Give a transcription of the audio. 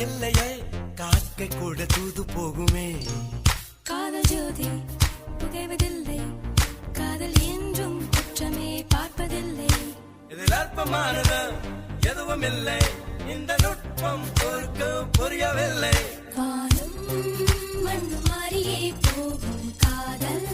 இல்லையே காக்கை கூட தூது போகுமே. காதல் ஜோதி புகைவதில்லை, காதல் என்றும் குற்றமே பார்ப்பதில்லை. இதில் அற்பமானது எதுவும் இல்லை, இந்த நுட்பம் பொறுக்க புரியவில்லை. வானும் மண்ணு மாறியே போகும் காதல்